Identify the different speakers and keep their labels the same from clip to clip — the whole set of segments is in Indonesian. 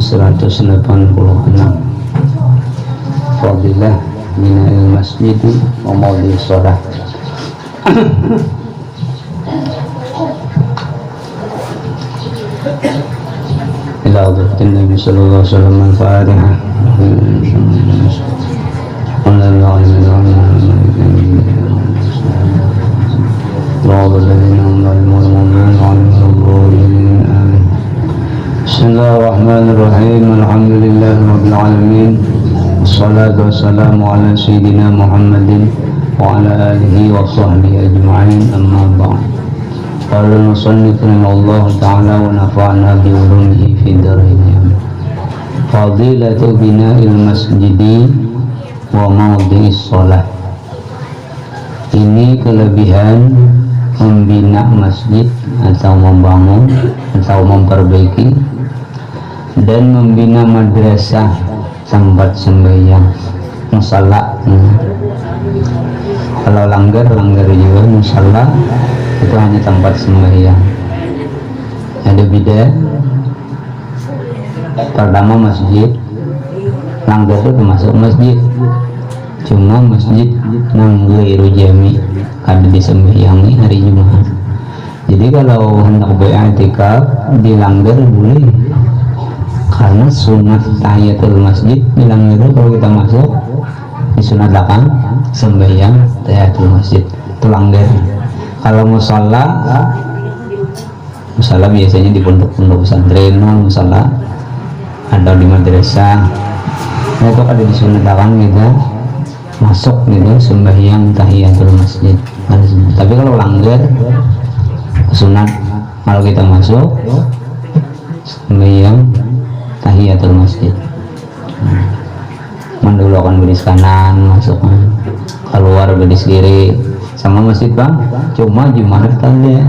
Speaker 1: 186 Fadilah minal masjid wa maudhi'is shalah. Ila hadratin Nabi sallallahu alaihi wasallam al-Fatihah. Bismillahirrahmanirrahim. Alhamdulillahirabbil alamin. Wassalatu wassalamu ala sayyidina Muhammadin wa ala alihi wa sahbihi ajma'in. Amma ba'd. Qala al-musannif rahimahullah ta'ala wa nafa'na bi ulumihi fid dharain. Fadilatu bina'il masjidi wa maudhi'is shalah. Ini kelebihan membina masjid atau membangun atau memperbaiki dan membina madrasah, tempat sembahyang, musalla. Kalau langgar juga, musalla itu hanya tempat sembahyang. Ada beda. Pertama masjid, langgar itu termasuk masjid, cuma masjid nang ghairu jami, ada disembahyangi hari Jumat. Jadi kalau hendak beriktikaf di langgar boleh, karena sunat tahiyatul masjid di langgar kalau kita masuk disunatkan sembahyang tahiyatul masjid itu langgar. Kalau musalla biasanya di pondok-pondok pesantren, musalla atau di madrasah itu ada disunatkan gitu masuk gitu sembahyang tahiyatul masjid. Tapi kalau langgar sunat kalau kita masuk sembahyang tahiyatul masjid, mendulukan beris kanan, masuk keluar beris kiri sama masjid bang, cuma Jumat tanda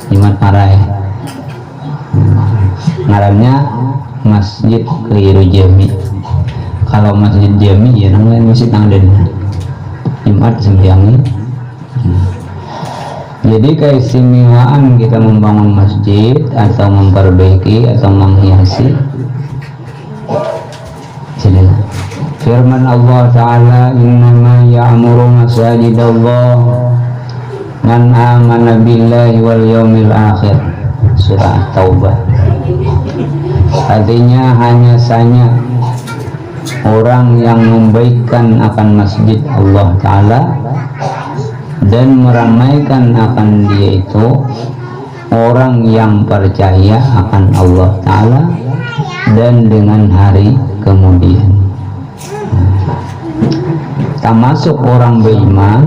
Speaker 1: Jumat marai ngarannya masjid ghairu jami. Kalau masjid jami ya namanya masjid nangden Jumat sembahyangi. Jadi keistimewaan kita membangun masjid atau memperbaiki atau menghiasi. Silakan. Firman Allah Ta'ala, innama ya'muru masajidallah man amana billahi wal yawmil akhir. Surah Taubah. Artinya hanya saja orang yang membaikkan akan masjid Allah Ta'ala dan meramaikan akan dia itu orang yang percaya akan Allah Ta'ala dan dengan hari kemudian. Termasuk orang beriman,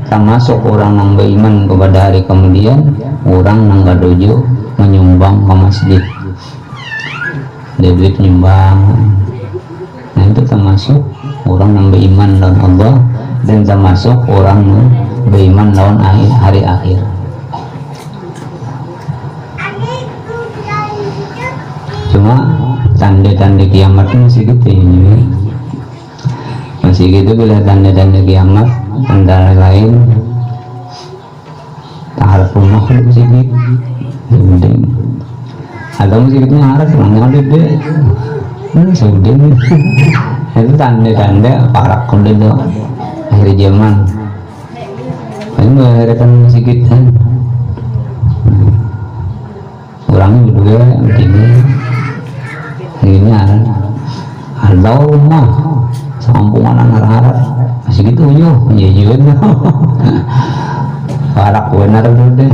Speaker 1: termasuk orang yang beriman kepada hari kemudian, orang yang gaduju menyumbang ke masjid, debit nyumbang. Nah itu termasuk orang yang beriman lawan Allah dan termasuk orang yang beriman lawan hari akhir. Cuma tanda-tanda kiamat masih gitu ya. Masih gitu bila tanda-tanda kiamat antara lain taharful makhluk sedikit penting. Ada musiknya harap yang ada deh. Sudah itu tanda-tanda parak kuda itu akhir zaman. Ini melahirkan sedikit kan. Orangnya berdua begini. Ini ada rumah sampungan harap masih gitu yo, iya parak benar tuh deh.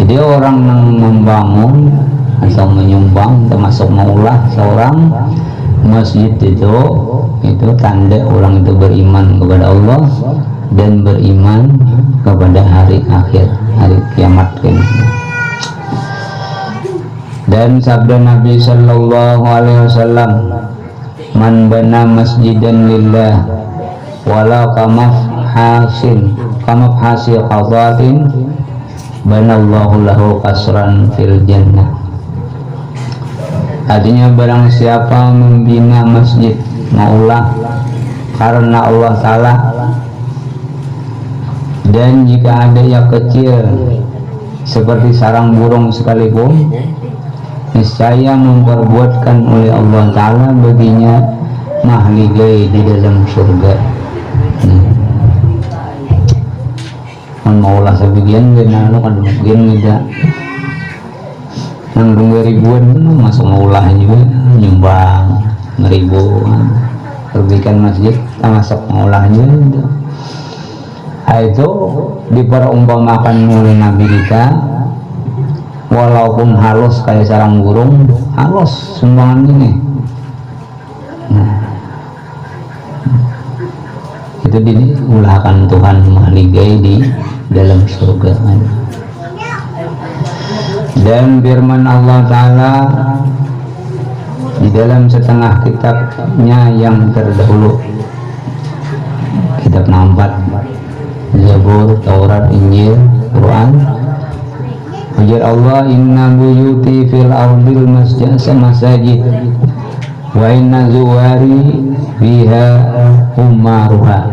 Speaker 1: Jadi orang yang membangun atau menyumbang termasuk maulah seorang masjid itu tanda orang itu beriman kepada Allah dan beriman kepada hari akhir, hari kiamat kan. Dan sabda Nabi sallallahu alaihi wasallam, man bana masjidan lillah walau kamafhasin qadatin banallahu lahu kasran fil jannah. Artinya barang siapa membina masjid maulah karena Allah Ta'ala, dan jika ada yang kecil seperti sarang burung sekalipun niscaya memperbuatkan oleh Allah Ta'ala baginya mahligai di dalam surga. Maulah sebagian dan kan mungkin tidak nang 2000-an masuk maulah juga nyumbang 1000-an perbaikan masjid masuk maulah juga. Itu diperumpamakan oleh Nabi kita, walaupun halus kayak sarang burung, halus sumbangan ini. Itu diulahkan Tuhan mahligai di dalam surga. Dan firman Allah Ta'ala di dalam setengah kitabnya yang terdahulu, kitab 4, Zabur, Taurat, Injil, Quran. Ujar Allah, inna buyuti fil ardil masajid wa inna zuwari biha umaruha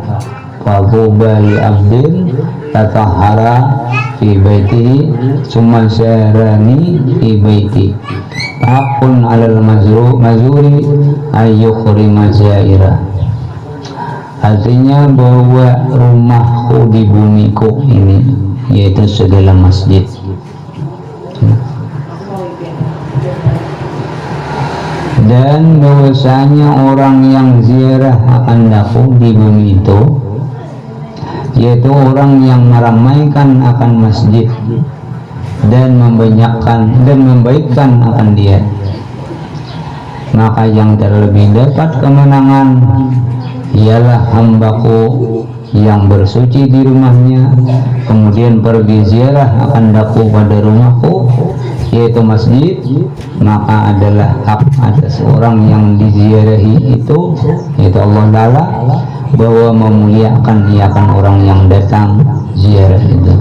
Speaker 1: faduba li abdin tatahara fi baiti summa syarani fi baiti hakun alal mazuri ayyukhri mazaira. Artinya bahwa rumahku di bumiku ini yaitu segala masjid. Dan bahwasanya orang yang ziarah akan daku di bumi itu yaitu orang yang meramaikan akan masjid dan membanyakkan dan membaikkan akan dia, maka yang terlebih dapat kemenangan ialah hambaku yang bersuci di rumahnya kemudian pergi ziarah akan daku pada rumahku yaitu masjid, maka adalah hak atas orang yang diziarahi itu yaitu Allah Ta'ala bahwa memuliakan iakan orang yang datang ziarah itu.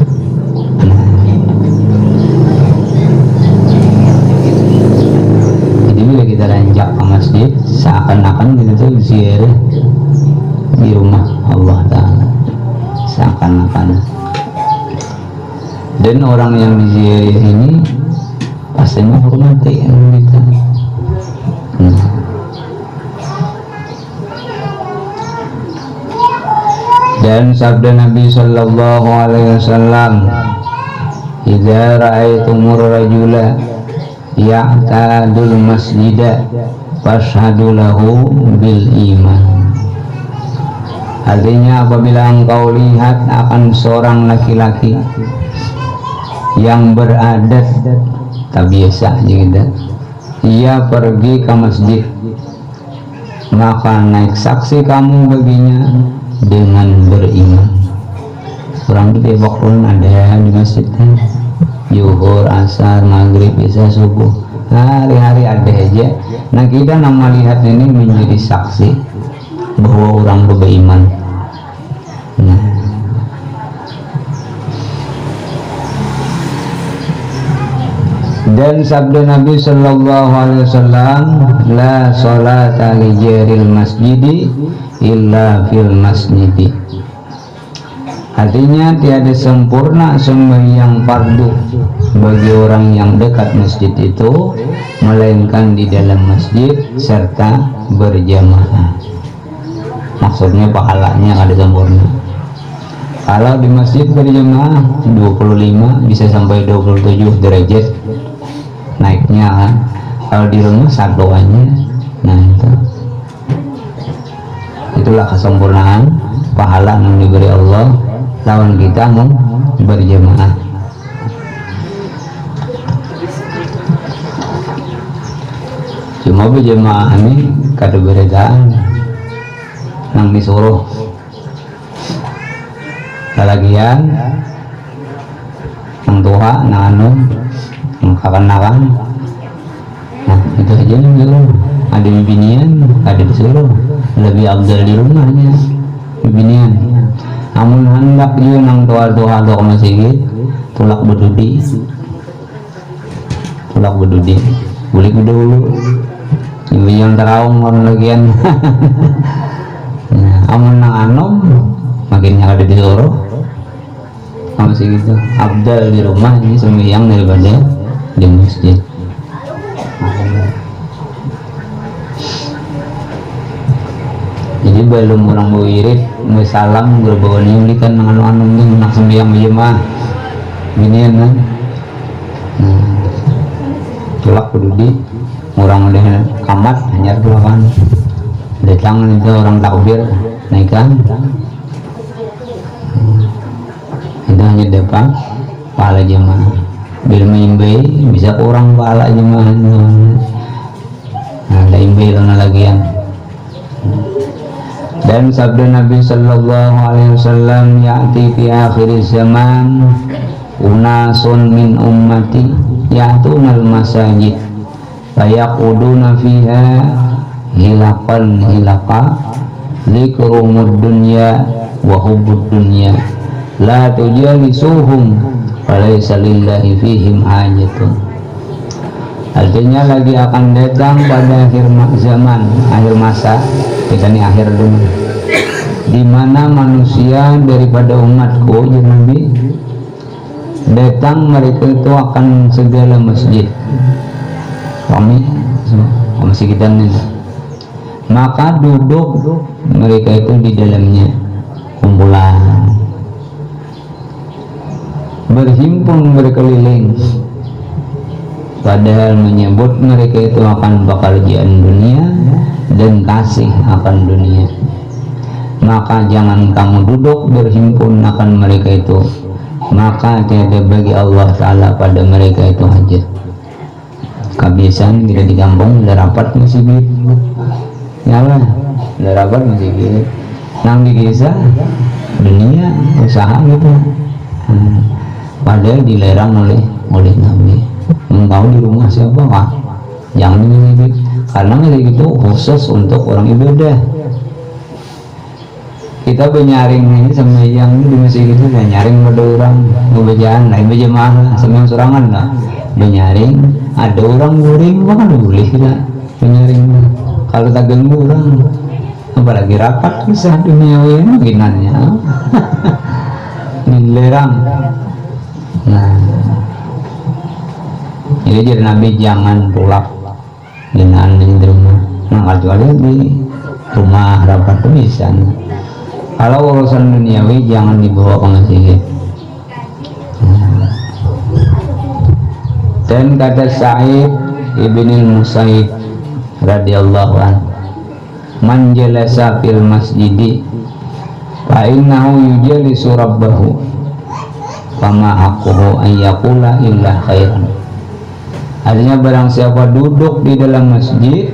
Speaker 1: Jadi bila kita ranjak ke masjid seakan-akan kita tuh ziarah di rumah Allah Ta'ala, seakan-akan. Dan orang yang diziarahi ini pasti menghormati kita. Dan sabda Nabi Sallallahu Alaihi Wasallam, "Idza ra'aitumur rajula ya'tadul masjida fashhadu lahu bil iman." Artinya apabila engkau lihat akan seorang laki-laki yang beradat tak biasa juga, ia pergi ke masjid, maka naik saksi kamu baginya dengan beriman. Orang di Depok pun ada di masjid kan, Zuhur, Asar, Maghrib, Isya, Subuh, hari-hari ada aja. Nah kita nama lihat ini menjadi saksi bahwa orang beriman. Dan sabda Nabi Sallallahu Alaihi Wasallam, la salata li jaril masjidi illa fil masjidi. Artinya tiada sempurna sembahyang fardu bagi orang yang dekat masjid itu melainkan di dalam masjid serta berjamaah. Maksudnya pahalanya ada sempurna. Kalau di masjid berjamaah 25 bisa sampai 27 derajat naiknya kan. Kalau di rumah satuannya, nah itulah kesempurnaan pahala yang diberi Allah lawan kita mau berjamaah. Cuma berjamaah ini kada beredaan nang disuruh kalagian nang tua nang anu kapan-kapan. Nah itu aja yang disuruh. Ada bibinian, ada disuruh lebih abdal di rumahnya bibinian. Namun hendak juga nang tua-tua ke masjid tulak berdudi boleh dulu ibu yang terawang orang lagian. Nah, amun nang anom makinnya ada disuruh masih gitu abdal di rumah ini sembahyang daripada di masjid. jadi belum orang wirid salam berbawa ini kan anu nak sembiang jemaah gini kan tulak kudu orang udah kamat hanya kan datang itu orang takbir naikkan itu hanya depan pahala jemaah bila menyembah bisa orang pahala jemaah ada imbai lagi yang dan sabda Nabi sallallahu alaihi wasallam ya'ti fi akhir zaman unasun min ummati ya'tunal masajid fayaquduna fiha hilaqa likrumud dunya wa hubbud dunya la tujalisuhum falaysa lillahi fihim hajatun. Artinya lagi akan datang pada akhir zaman, akhir masa, kita ini akhir dunia, di mana manusia daripada umatku, ya Nabi, datang mereka itu akan segala masjid. Kami masih kita ini, maka duduk mereka itu di dalamnya, kumpulan, berhimpun berkeliling. Padahal menyebut mereka itu akan pekerjaan dunia dan kasih akan dunia. Maka jangan kamu duduk berhimpun akan mereka itu, maka tiada bagi Allah Ta'ala pada mereka itu hajat. Kebiasaan kita di kampung udah rapat masih gitu nyala, udah rapat masih gitu nang di desa dunia usaha gitu. Padahal dilarang oleh Nabi. Engkau di rumah siapa Pak? Jangan ini karena itu khusus untuk orang ibadah. Kita penyaring ini sama yang di masjid itu dan nyaring pada orang ngebajaan lain berjamaah sama sorangan lah. Benyaring ada orang guring kan boleh tidak penyaring kalau tak ganggu orang apalagi rapat bisa duniawi makinannya dilarang. Nah jadi Nabi jangan pulak dengan di rumah, nah kecuali di rumah rapat itu bisa. Kalau urusan duniawi jangan dibawa ke masjid. Dan kata Sa'id ibn al-Musayyib radhiyallahu anhu, man jalasa fil masjidi fa innahu yujalisu rabbahu fama haqquhu an yaqula illa khairan. Artinya barang siapa duduk di dalam masjid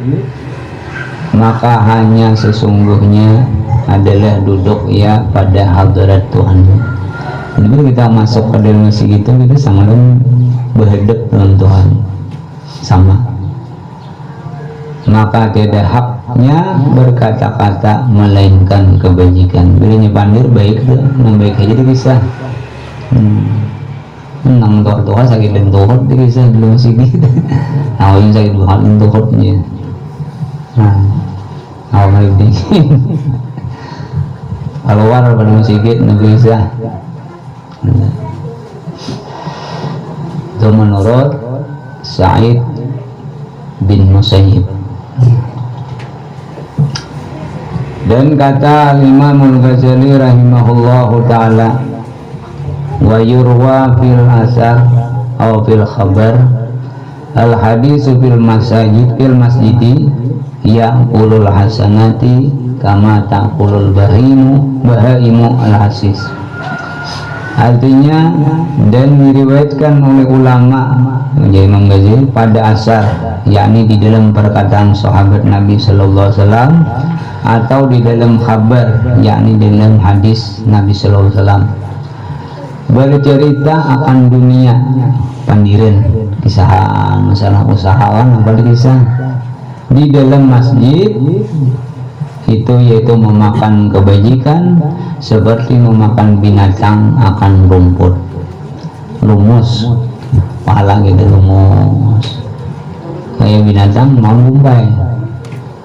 Speaker 1: maka hanya sesungguhnya adalah duduk ya pada hadirat Tuhan. Jadi kita masuk ke dalam masjid itu kita sangat berhadap dengan Tuhan sama. Maka tidak haknya berkata-kata melainkan kebajikan. Bila nyepandir baik tuh, baik aja di kisah. Nang toh sakit dan tohot di kisah belum sih gitu. Awalnya sakit bukan dan tohotnya. Awal dingin. Keluar pada masjid nabi kisah. Itu menurut Sa'id bin Musayyib. Dan kata Imam Al-Ghazali rahimahullahu ta'ala, wa yurwa fil asar atau fil khabar al hadisu fil masjidi ya'kulul hasanati kama ta'kulul bahaimu al hasis. Artinya dan diriwayatkan oleh ulama menjadi Imam Ghazali pada asar, yakni di dalam perkataan sahabat Nabi sallallahu alaihi wasallam atau di dalam khabar, yakni dalam hadis Nabi sallallahu alaihi wasallam, bercerita akan dunia pandiran kisahan masalah usahawan apa kisah di dalam masjid itu, yaitu memakan kebajikan seperti memakan binatang akan rumput lumus pahala gitu, lumus kayak binatang mau lumbai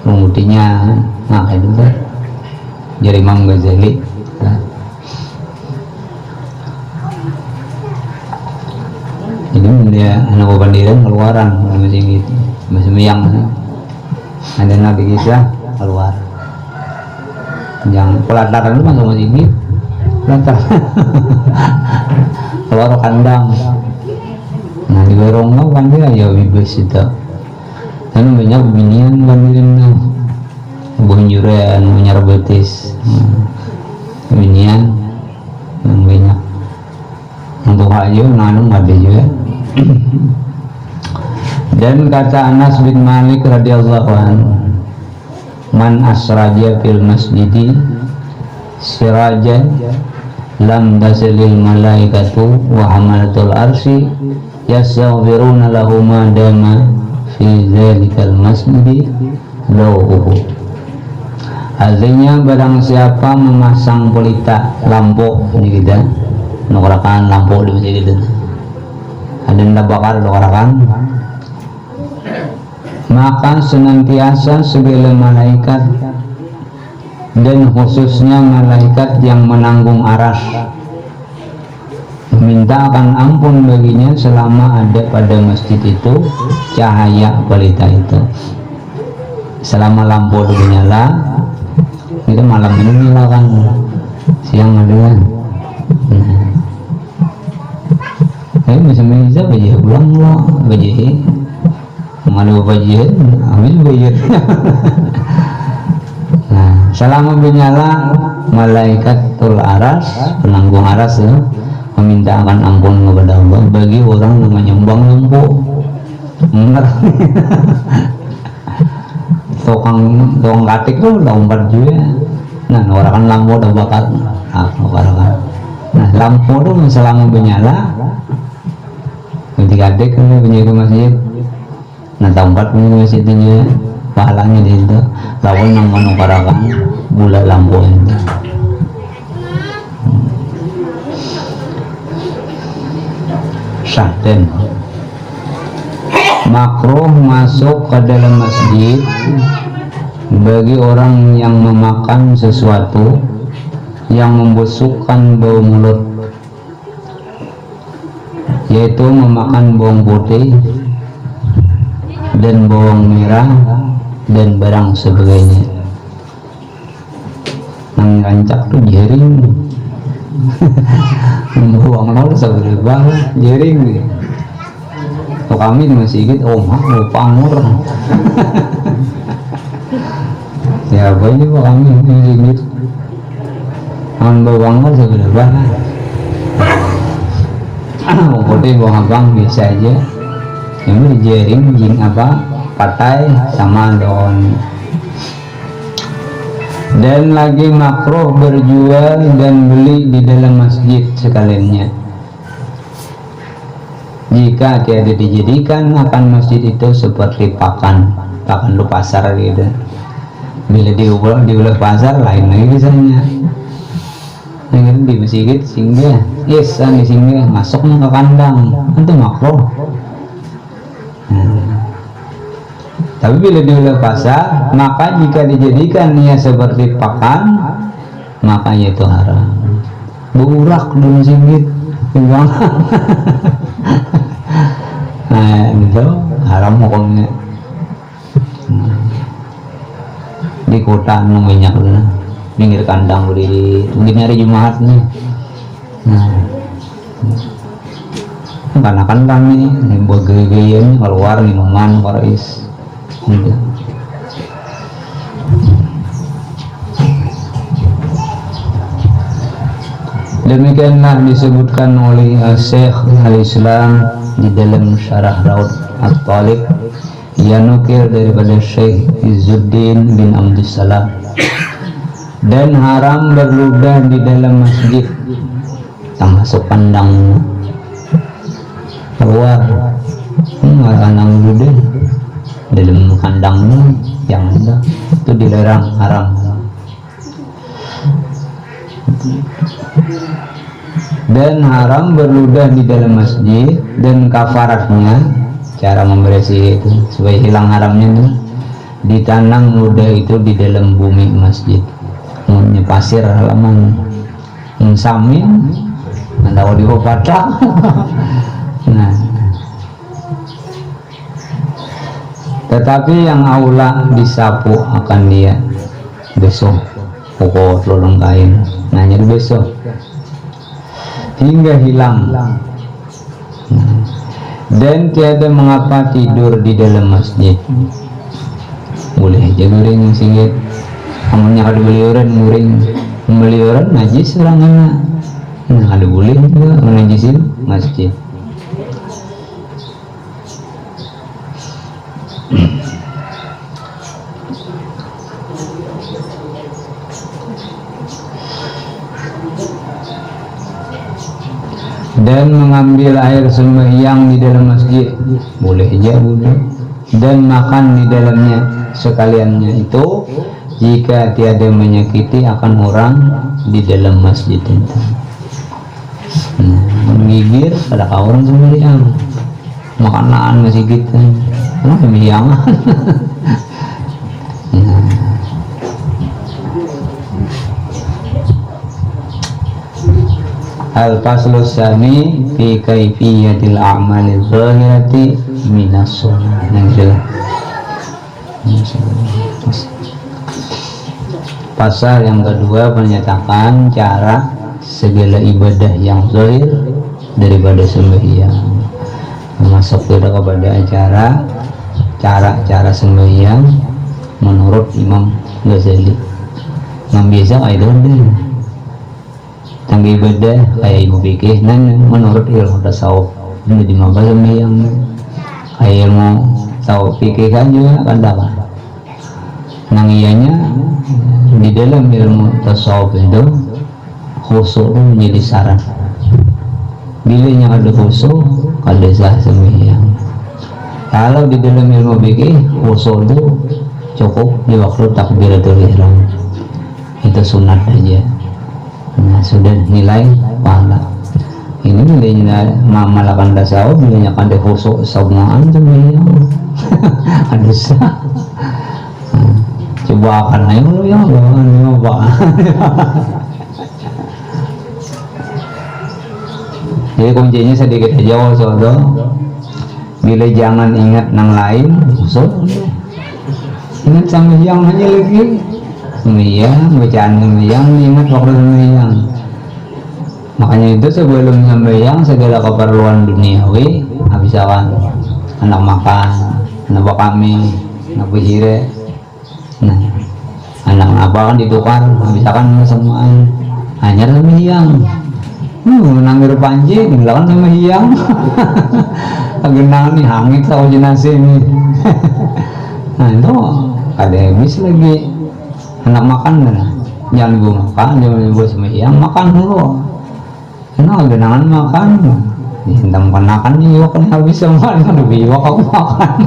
Speaker 1: rumputnya. Nah itu kan jadi Imam Ghazali. Jadi dia anak bandiran keluaran masih gitu, masih yang ada nabi kisah keluar. Jangan pelataran itu masuk masjid, pelataran keluar kandang. Nah di warung lo kan dia ya bebas itu. Kan banyak binian bandirin tuh, bunjuran menyar betis, binian yang banyak. Untuk aja nanung ada juga. Dan kata Anas bin Malik radhiyallahu anhu, man asraja fil masjidi sirajan lam tasilil malaikatu wa hamalatul arsi yastaghfiruna lahu ma dama fi dzalikal masjidi lauhu. Artinya barang siapa memasang pelita lampu ini kita nukarakan lampu di masjid itu ada yang bakar nukarakan, maka senantiasa segala malaikat dan khususnya malaikat yang menanggung aras mintakan ampun baginya selama ada pada masjid itu cahaya pelita itu. Selama lampu itu nyala, itu malam ini nyala kan, siang ada kan. Bisa baca ulang lo, baca mana baca, ambil baca. Nah, selama menyala malaikatul aras, penanggung aras ya, memintakan ampun kepada Allah bagi orang yang menyumbang lampu. Benar. Tukang katik tuh lompat juga. Nah, orang kan lampu udah bakar. Nah, lampu tuh selama menyala, ketika adik kan punya masjid. Nah, tempat punya masjid itu pahalanya di situ. Lawan yang menukarakan bola lampu itu. Syahdan makruh masuk ke dalam masjid bagi orang yang memakan sesuatu yang membusukkan bau mulut, yaitu memakan bawang putih dan bawang merah dan barang sebagainya. Nang rancak tuh jaring bawang nol seberapa jaring nih. Kalau kami masih ikut pangmur ya apa ini pak kami masih ikut an bawang nol seberapa bawang putih bawang abang biasa aja. Ini jaring jing apa patai sama daun. Dan lagi makruh berjual dan beli di dalam masjid sekaliannya jika tiada dijadikan akan masjid itu seperti pakan lu pasar gitu. Bila diulah pasar lain lagi misalnya. Nah, di masjid singgah yes di singgah masuknya ke kandang itu makruh. Tapi bila diulah pasar, maka jika dijadikan ia seperti pakan, maka itu haram. Burak dulu singgit, nah itu haram hukumnya. Di kota minyak dulu, pinggir kandang di mungkin hari Jumat nih. Karena kan kami buat gaya-gayanya keluar minuman korais. Demikianlah disebutkan oleh Syekh Al-Islam di dalam Syarah Raud At-Talib yang nukil daripada Syekh Izzuddin bin Abdussalam. Dan haram berludah di dalam masjid, termasuk kandang keluar kandang ludah dalam kandangnya yang ada itu dilarang, haram. Dan haram berludah di dalam masjid, dan kafaratnya cara membersih itu supaya hilang haramnya itu ditanam ludah itu di dalam bumi masjid, pasir halaman samin ada audio patah. Nah, tetapi yang aula disapu akan dia besok pokok lorong kain nanya besok hingga hilang. Dan tiada mengapa tidur di dalam masjid. Boleh aja guring singgit amunnya kada beliuran guring beliuran najis serangan. Ada boleh juga menajisin masjid. Dan mengambil air sembahyang di dalam masjid boleh aja wudhu, dan makan di dalamnya sekaliannya itu jika tiada menyakiti akan orang di dalam masjid itu. Menggigir pada orang sembahyang makanan masih gitu sembahyang. Al-faslu tsani fi kaifiyatil a'malil zahirati minas shalah. Pasal yang kedua menyatakan cara segala ibadah yang zahir daripada sembahyang, masuk kepada cara sembahyang menurut Imam Ghazali. Membiasa itu tangga ibadah kayak ibu fikih dan menurut ilmu tasawuf ini dimana sembahyang kayak ilmu tasawuf fikih kan juga kan dapat nang ianya di dalam ilmu tasawuf itu khusyuk menjadi syarat. Bila yang ada khusyuk ada sah sembahyang. Kalau di dalam ilmu fikih khusyuk itu cukup di waktu takbiratul ihram, itu sunat aja. Nah, sudah nilai pahala. Ini nilainya malakan tasawuf, nilainya kan ada khusyuk semuaan sembahyang. Ada sah. Coba akan ayo ya apa. Jadi kuncinya sedikit aja soalnya bila jangan ingat nang lain ingat sembahyang aja lagi. Sembahyang, bacaan sembahyang, ingat waktu sembahyang. Makanya itu sebelum sembahyang segala keperluan duniawi habisakan, anak makan, anak bakami, anak bihire. Nah, anak apa kan ditukar habisakan semuaan. Hanya sembahyang. Nangir panji, ngelawan sembahyang. Agenang nih hangit sama jenazah ini. Nah itu ada habis lagi. Anak makan kan, jangan ibu makan, jangan ibu sembahyang makan dulu. Karena genangan makan, dihentam makan juga kan habis semua, kan lebih aku makan.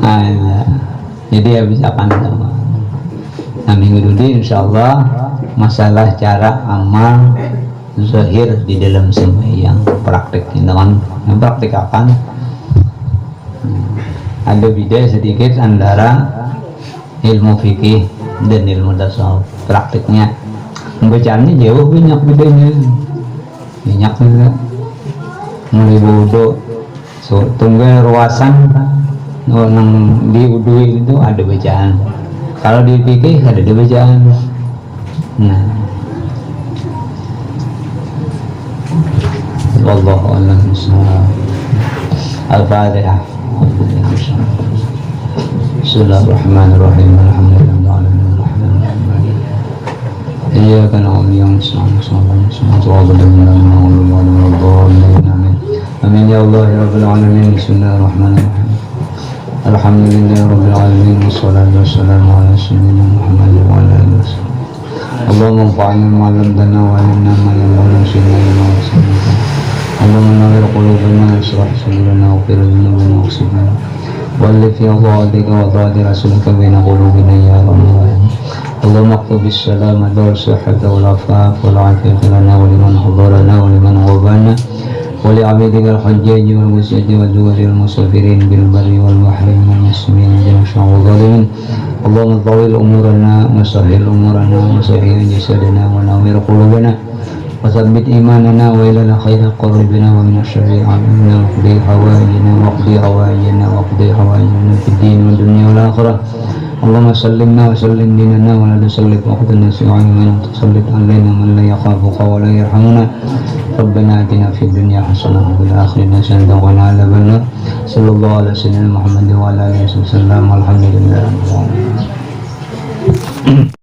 Speaker 1: Nah, ya. Jadi habis akan sama. Nah minggu ini insyaallah masalah cara amal zahir di dalam sembahyang praktik dengan mempraktikkan. Ada beda sedikit antara ilmu fikih dan ilmu tasawuf. Praktiknya membacaannya jauh banyak bedanya, banyak juga. Mulai wudhu, tunggal ruasan nang di wudhu itu ada bacaan. Kalau di fikih ada bacaan. Nah, wallahu a'lam bishawab. Al-Fatihah. Bismillahirrahmanirrahim. Alhamdulillahirabbil alamin. Iyyaka na'budu wa iyyaka nasta'in. Amin ya Allah ya rabbal alamin. Bismillahirrahmanirrahim. Alhamdulillahirabbil alamin. Wassalatu wassalamu ala sayyidina Muhammad wa ala alihi wasallam. Allahumma anfa'na bima 'allamtana wa 'allimna ma yanfa'una wa zidna ilma. Allahumma nawwir qulubana wa ishrah sadrana wa qir dhunubana wa qsibna. والذي في ضادك وضاد رسولك بين قلوبنا يا رب العالمين. اللهم اكتب السلامة والصحة والعفاف والعافية لنا ولمن حضرنا ولمن غبنا ولعبيدك الحجاج والمسجد والدول المسافرين بالبر والبحر والمسلمين جميعا والظالمين. اللهم طول أمورنا وسهل أمورنا وسهل جسدنا ونور قلوبنا وثبت إيماننا وإلى الخير قربنا ومن الشر عافنا واقضي حوائجنا في الدين والدنيا والآخرة اللهم سلمنا وسلم ديننا ولا تسلط وقتنا سوءا من تسلط علينا من لا يخافك ولا يرحمنا ربنا آتنا في الدنيا حسنة وفي الآخرة حسنة وقنا عذاب النار صلى الله على سيدنا محمد وعلى آله وسلم والحمد لله رب العالمين